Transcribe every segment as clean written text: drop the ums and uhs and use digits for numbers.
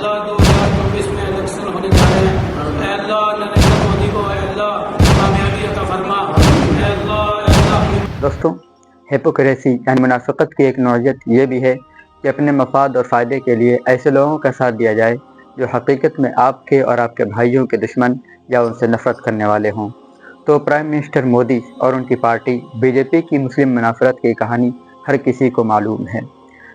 اللہ 2024 میں الیکشن ہونے جا رہے ہیں، اے اللہ نریندر مودی کو اے اللہ کامیابی عطا فرما، اے اللہ دوستوں، ہیپوکریسی یعنی منافقت کی ایک نوعیت یہ بھی ہے کہ اپنے مفاد اور فائدے کے لیے ایسے لوگوں کا ساتھ دیا جائے جو حقیقت میں آپ کے اور آپ کے بھائیوں کے دشمن یا ان سے نفرت کرنے والے ہوں۔ تو پرائم منسٹر مودی اور ان کی پارٹی بی جے پی کی مسلم منافرت کی کہانی ہر کسی کو معلوم ہے،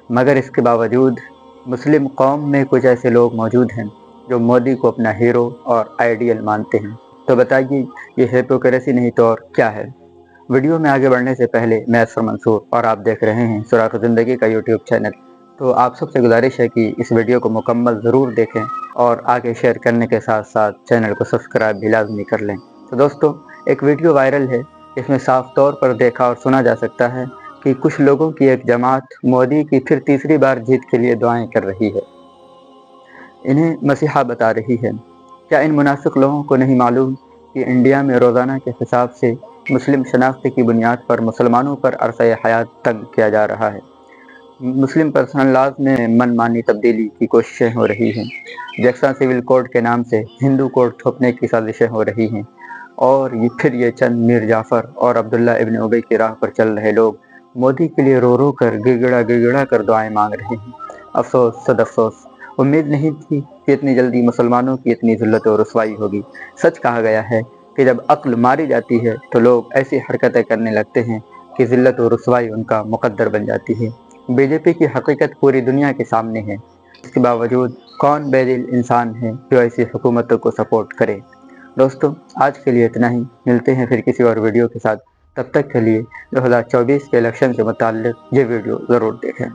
مگر اس کے باوجود مسلم قوم میں کچھ ایسے لوگ موجود ہیں جو مودی کو اپنا ہیرو اور آئیڈیل مانتے ہیں۔ تو بتائیے یہ ہیپوکریسی نہیں تو اور کیا ہے؟ ویڈیو میں آگے بڑھنے سے پہلے میں اسفر منصور اور آپ دیکھ رہے ہیں سوراخ زندگی کا یوٹیوب چینل۔ تو آپ سب سے گزارش ہے کہ اس ویڈیو کو مکمل ضرور دیکھیں اور آگے شیئر کرنے کے ساتھ ساتھ چینل کو سبسکرائب بھی لازمی کر لیں۔ تو دوستو، ایک ویڈیو وائرل ہے جس میں صاف طور پر دیکھا اور سنا جا سکتا ہے کہ کچھ لوگوں کی ایک جماعت مودی کی پھر تیسری بار جیت کے لیے دعائیں کر رہی ہے، انہیں مسیحا بتا رہی ہے۔ کیا ان منافق لوگوں کو نہیں معلوم کہ انڈیا میں روزانہ کے حساب سے مسلم شناخت کی بنیاد پر مسلمانوں پر عرصہ حیات تنگ کیا جا رہا ہے؟ مسلم پرسنل لاز میں من مانی تبدیلی کی کوششیں ہو رہی ہیں، یکساں سول کوڈ کے نام سے ہندو کوڈ تھوپنے کی سازشیں ہو رہی ہیں، اور پھر یہ چند میر جعفر اور عبداللہ ابن ابی کی راہ پر چل رہے لوگ مودی کے لیے رو رو کر گڑ گڑا کر دعائیں مانگ رہے ہیں۔ افسوس صد افسوس، امید نہیں تھی کہ اتنی جلدی مسلمانوں کی اتنی ذلت و رسوائی ہوگی۔ سچ کہا گیا ہے کہ جب عقل ماری جاتی ہے تو لوگ ایسی حرکتیں کرنے لگتے ہیں کہ ذلت و رسوائی ان کا مقدر بن جاتی ہے۔ بی جے پی کی حقیقت پوری دنیا کے سامنے ہے، اس کے باوجود کون بے دل انسان ہے جو ایسی حکومتوں کو سپورٹ کرے؟ دوستو، آج کے لیے اتنا ہی، ملتے ہیں پھر کسی اور ویڈیو کے ساتھ۔ تب تک کے لیے 2024 کے الیکشن سے متعلق یہ ویڈیو ضرور دیکھیں۔